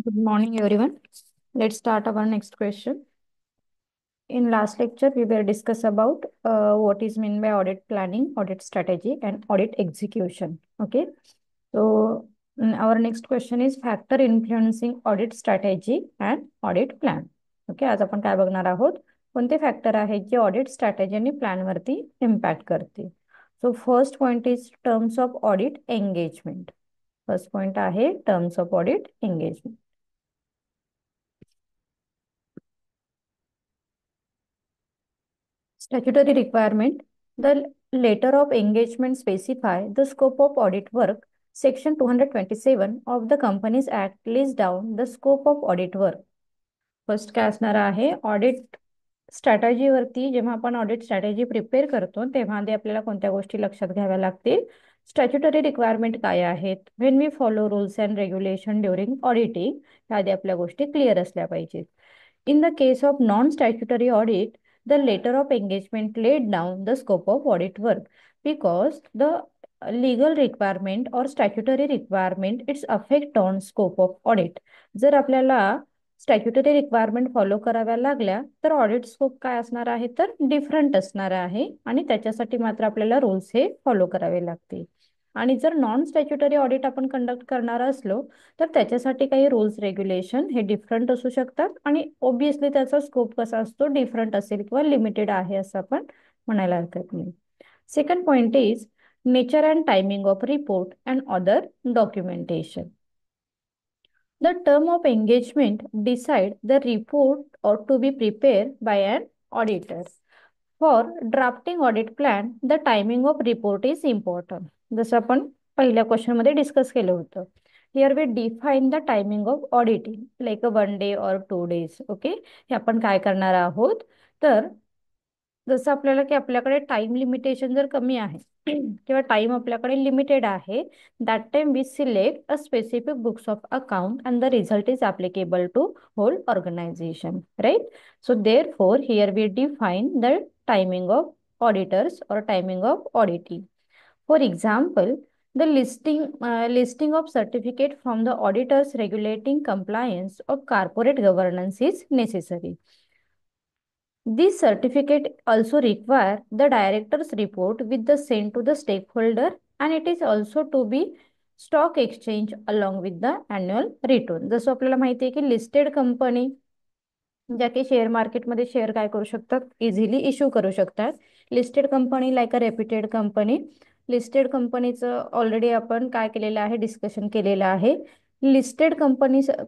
Good morning, everyone. Let's start our next question. In last lecture, we were discuss about what is meant by audit planning, audit strategy, and audit execution. Okay. So our next question is factor influencing audit strategy and audit plan. Okay, आज आपण काय बघणार आहोत, कोणते factor आहेत जे audit strategy आणि plan वरती इम्पॅक्ट करते. So first point is terms of audit engagement. First point आहे terms of audit engagement. Statutory requirement. The letter of engagement specify the scope of audit work. Section 227 of the Companies Act lays down the scope of audit work. First काय असणार आहे, audit स्ट्रॅटेजीवरती जेव्हा आपण audit strategy prepare करतो तेव्हा आधी आपल्याला कोणत्या गोष्टी लक्षात घ्याव्या लागतील. स्टॅच्युटरी रिक्वायरमेंट काय आहेत, when we follow rules and regulation during auditing, ह्या आधी आपल्या गोष्टी क्लिअर असल्या पाहिजेत. In the case of non-statutory audit, the letter of engagement laid down the scope of audit work because the legal requirement or statutory requirement its affect on scope of audit. जर आपल्याला statutory requirement follow कराव्या लागल्या तर audit scope काय असणार आहे, तर different असणार आहे आणि त्याच्यासाठी मात्र आपल्याला रूल्स हे फॉलो करावे लागतील. आणि जर नॉन स्टॅच्युटरी ऑडिट आपण कंडक्ट करणार असलो तर त्याच्यासाठी काही रूल्स रेग्युलेशन हे डिफरंट असू शकतात आणि ऑब्विसली त्याचा स्कोप कसा असतो, डिफरंट असेल किंवा लिमिटेड आहे असं आपण म्हणायला हरकत नाही. Second point is nature and timing of report and other documentation. The term of engagement decide the report ought to be prepared by an auditor. For drafting audit plan, the timing of report is important. जसं आपण पहिल्या question मध्ये discuss केलं होतं. Here we define the timing of auditing like a 1 day or 2 days. Okay, हे आपण काय करणार आहोत, तर जसं आपल्याला की आपल्याकडे टाइम लिमिटेशन जर कमी आहे किंवा टाइम आपल्याकडे लिमिटेड आहे, that time we select a specific books of account and the result is applicable to whole organisation, right. So there for here we define the timing of auditors और timing of auditing. For example, the listing of certificate from the auditors regulating compliance of corporate governance is necessary. This certificate also require the director's report with the sent to the stakeholder and it is also to be stock exchange along with the annual return. जसं आपल्याला माहिती आहे की listed company ज्या की share मार्केटमध्ये share काय करू शकतात, इझिली इश्यू करू शकतात. Listed company like a reputed company. Listed कंपनीचं ऑलरेडी आपण काय केलेलं आहे, डिस्कशन केलेलं आहे. लिस्टेड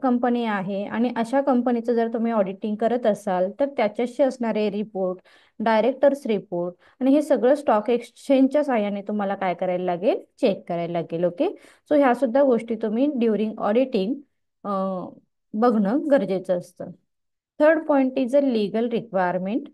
कंपनी आहे आणि अशा कंपनीचं जर तुम्ही ऑडिटिंग करत असाल तर त्याच्याशी असणारे रिपोर्ट, डायरेक्टर्स रिपोर्ट आणि हे सगळं स्टॉक एक्सचेंजच्या साहाय्याने तुम्हाला काय करायला लागेल, चेक करायला लागेल. ओके, सो ह्या सुद्धा गोष्टी तुम्ही ड्युरिंग ऑडिटिंग बघणं गरजेचं असतं. Third point is a legal requirement.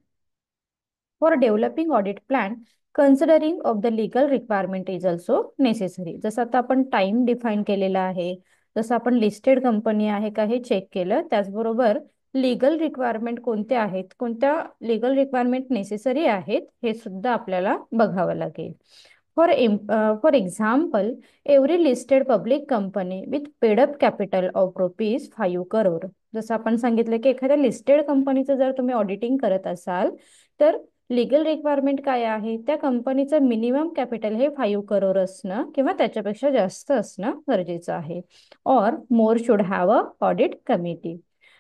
For developing audit plan, considering of the legal requirement is also necessary. जसं आता आपण टाइम डिफाईन केलेला आहे, जसं आपण लिस्टेड कंपनी आहे का हे चेक केलं, त्याचबरोबर लीगल रिक्वायरमेंट कोणते आहेत, कोणत्या लीगल रिक्वायरमेंट नेसेसरी आहेत हे सुद्धा आपल्याला बघावं लागेल. For example, every listed public company with paid up capital of ₹5 crore. जसं आपण सांगितलं की एखाद्या लिस्टेड कंपनीचं जर तुम्ही ऑडिटिंग करत असाल तर लीगल रिक्वायरमेंट काय आहे, त्या कंपनीचं मिनिमम कॅपिटल हे 5 crore असणं किंवा त्याच्यापेक्षा जास्त असणं गरजेचं आहे. Or more should have a audit committee.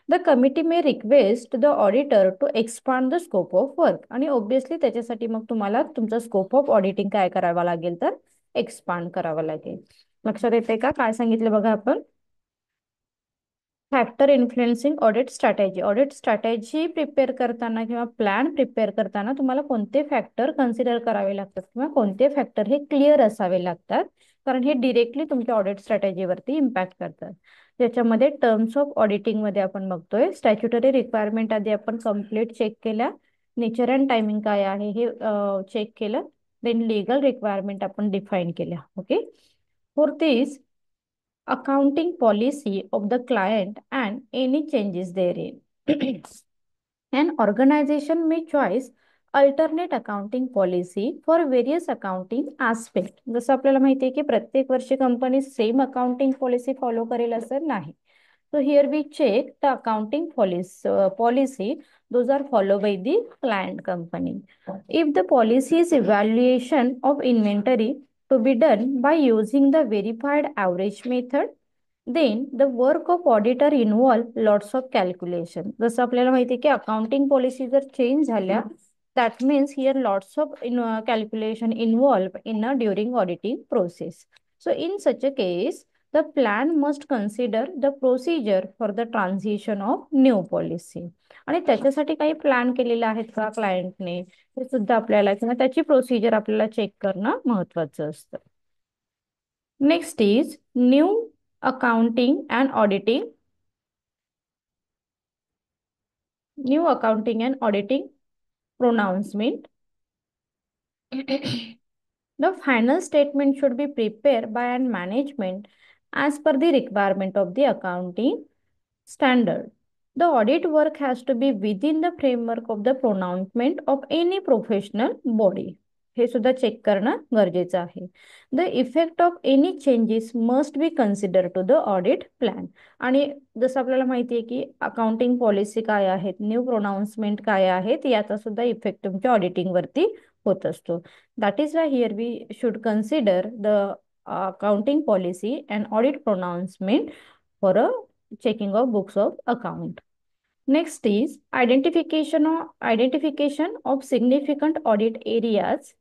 The committee may request the auditor to expand the scope of work. आणि ऑब्विसली त्याच्यासाठी मग तुम्हाला तुमचा स्कोप ऑफ ऑडिटिंग काय करावा लागेल, तर एक्सपांड करावा लागेल. लक्षात येते का काय सांगितलं बघा आपण. Factor influencing audit strategy. Audit strategy prepare करताना किंवा प्लॅन प्रिपेअर करताना तुम्हाला कोणते फॅक्टर कन्सिडर करावे लागतात किंवा कोणते फॅक्टर हे क्लिअर असावे लागतात, कारण हे डिरेक्टली तुमच्या ऑडिट स्ट्रॅटेजीवरती इम्पॅक्ट करतात. ज्याच्यामध्ये टर्म्स ऑफ ऑडिटिंग मध्ये आपण बघतोय स्टॅच्युटरी रिक्वायरमेंट आधी आपण कम्प्लीट चेक केल्या, नेचर अँड टायमिंग काय आहे हे चेक केलं, देन लिगल रिक्वायरमेंट आपण डिफाईन केल्या. Okay, fourth is accounting policy of the client and any changes therein. An organization may choose alternate accounting policy for various accounting aspect. जसं आपल्याला माहिती आहे की प्रत्येक वर्षी company same accounting policy follow करेल असं नाही. So here we check the accounting policy. Those are followed by the client company. If the policy is evaluation of inventory to be done by using the verified average method, then the work of auditor involve lots of calculation. जसं आपल्याला माहिती आहे की accounting policy जर change झाल्या, that means here lots of calculation involved in a during auditing process. So in such a case, the plan must consider the procedure for the transition of new policy. आणि त्याच्यासाठी काही plan केलेले आहेत का क्लायंटने हे सुद्धा आपल्याला किंवा त्याची प्रोसिजर आपल्याला चेक करणं महत्वाचं असतं. Next is new accounting and auditing. New accounting and auditing pronouncement. The final statement should be prepared by an management as per the requirement of the accounting standard. The audit work has to be within the framework of the pronouncement of any professional body. हे सुद्धा check करणं गरजेचं आहे. The effect of any changes must be consider to the audit plan. आणि जसं आपल्याला माहिती आहे की अकाउंटिंग पॉलिसी काय आहेत, न्यू प्रोनाउन्समेंट काय आहेत, याचा सुद्धा इफेक्ट तुमच्या ऑडिटिंग वरती होत असतो. That is why here we should consider the accounting policy and audit pronouncement for a checking of books of account. Next is identification of significant audit areas.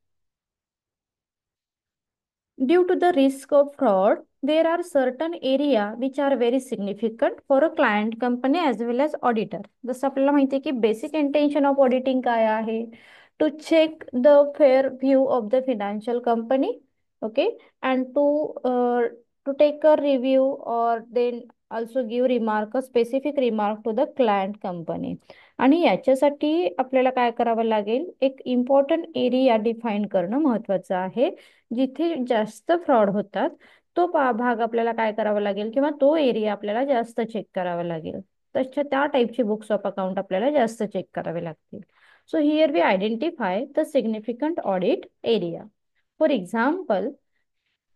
Due to the risk of fraud, there are certain area which are very significant for a client company as well as auditor. जसं आपल्याला माहिती आहे की basic intention of auditing काय आहे? To check the fair view of the financial company, okay, and to take a review और then also give remark, a specific remark to the client company. आणि याच्यासाठी आपल्याला काय करावं लागेल, एक इम्पॉर्टंट एरिया डिफाईन करणं महत्वाचं आहे. जिथे जास्त फ्रॉड होतात तो भाग आपल्याला काय करावा लागेल किंवा तो एरिया आपल्याला जास्त चेक करावा लागेल. तशा त्या टाईपचे बुक्स ऑफ अकाउंट आपल्याला जास्त चेक करावे लागतील. So here we identify the significant audit area. For example,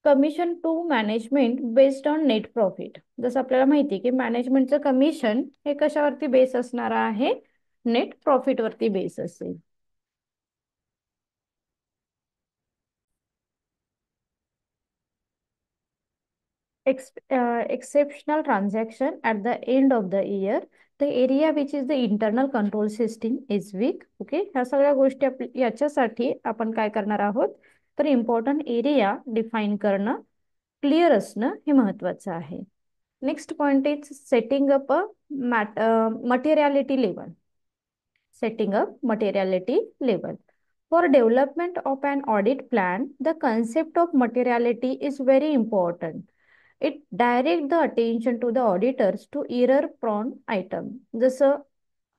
commission to management based on net profit. जसं आपल्याला माहिती आहे की मॅनेजमेंटचं कमिशन हे कशावरती बेस असणार आहे, नेट प्रॉफिट वरती बेस असेल. Exceptional transaction at the end of the year, the area which is the internal control system is weak. Okay, ह्या सगळ्या गोष्टी याच्यासाठी आपण काय करणार आहोत, तर इम्पॉर्टंट एरिया डिफाईन करणं, क्लिअर असणं हे महत्वाचं आहे. Next point is setting up a materiality level. Setting up materiality level. For development of an audit plan, the concept of materiality is very important. It directs the attention to the auditors to error prone item. जसं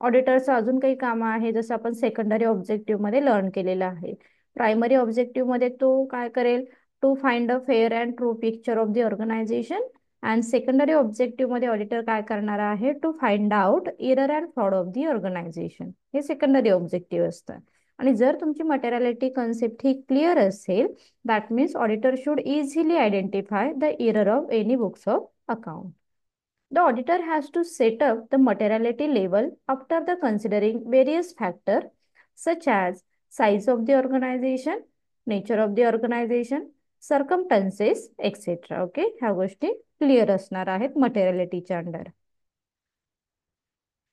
ऑडिटरचं अजून काही कामं आहे, जसं आपण secondary objective मध्ये learn केलेलं आहे. प्रायमरी ऑब्जेक्टिव्ह मध्ये तो काय करेल, to find a fair and true picture of the organisation. And secondary objective मध्ये ऑडिटर काय करणार आहे, to find out error and fraud of the organisation. हे सेकंडरी ऑब्जेक्टिव्ह असतात. आणि जर तुमची मटेरियलिटी कन्सेप्ट ही क्लिअर असेल, that means auditor should easily identify the error of any books of account. The auditor has to set up the materiality level after the considering various factors such as size of the organization, nature of the organization, circumstances, etc. Okay, ह्या गोष्टी clear असणार आहेत मटेरियलिटीच्या under.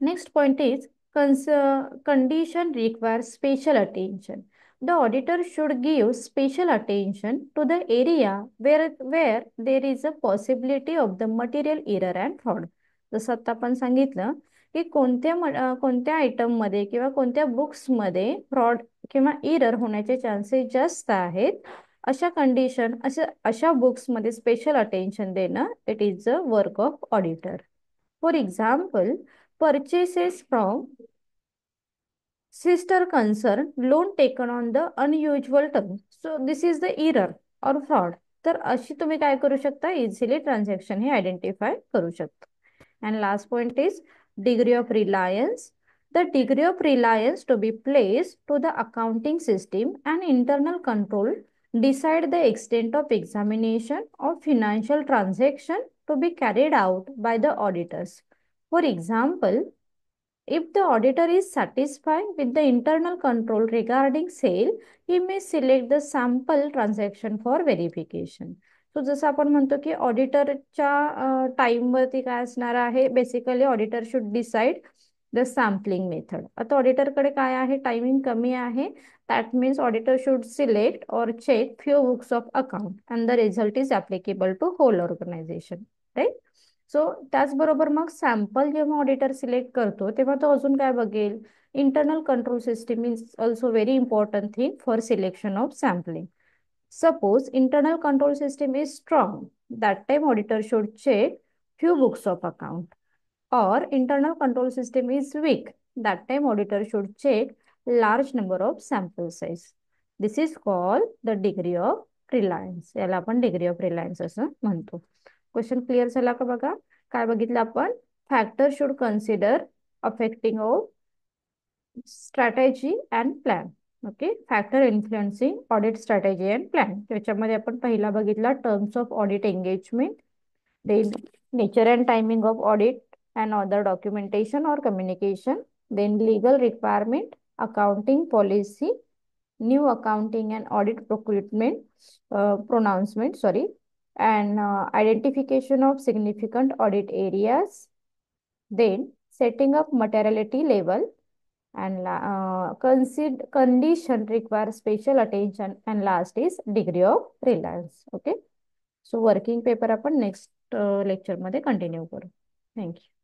Next point is condition requires special attention. The auditor should give special attention to the area where there is a possibility of the material error and fraud. जसं आता आपण सांगितलं की कोणत्या आयटम मध्ये किंवा कोणत्या बुक्स मध्ये फ्रॉड किंवा एरर होण्याचे चान्सेस जास्त आहेत, अशा कंडिशन अशा बुक्स मध्ये स्पेशल अटेन्शन देणं, it is a work of auditor. For example, purchases from sister concern loan taken on the unusual terms. So this is the error or fraud. तर अशी तुम्ही काय करू शकता, इझिली ट्रान्झॅक्शन हे आयडेंटिफाय करू शकता. And last point is degree of Reliance. The degree of reliance to be placed to the accounting system and internal control decide the extent of examination of financial transaction to be carried out by the auditors. For example, if the auditor is satisfied with the internal control regarding sale, he may select the sample transaction for verification. So जसं आपण म्हणतो की ऑडिटरच्या टाईमवरती काय असणार आहे, basically auditor should decide the sampling method. आता ऑडिटरकडे काय आहे, टायमिंग कमी आहे. That means auditor should select और check few books of account and the result is applicable to whole organisation, right. So त्याचबरोबर मग सॅम्पल जेव्हा ऑडिटर सिलेक्ट करतो तेव्हा तो अजून काय बघेल, internal control system is also very important thing for selection of sampling. Suppose internal control system is strong, that time auditor should check few books of account. Or internal control system is weak, that time auditor should check large number of sample size. This is called the degree of reliance. याला आपण degree of reliance असं म्हणतो. Question clear झाला का बघा. काय बघितलं आपण, factor should consider affecting of strategy and plan. Okay, factor influencing audit strategy and plan. त्याच्यामध्ये आपण पहिला बघितला terms of audit engagement, then nature and timing of audit and other documentation और communication, then legal requirement, accounting policy, new accounting and audit procurement pronouncement sorry, and identification of significant audit areas, then setting up materiality level, and condition require special attention, and last is degree of reliance. Okay, so working paper आपण next lecture मध्ये continue करू. Thank you.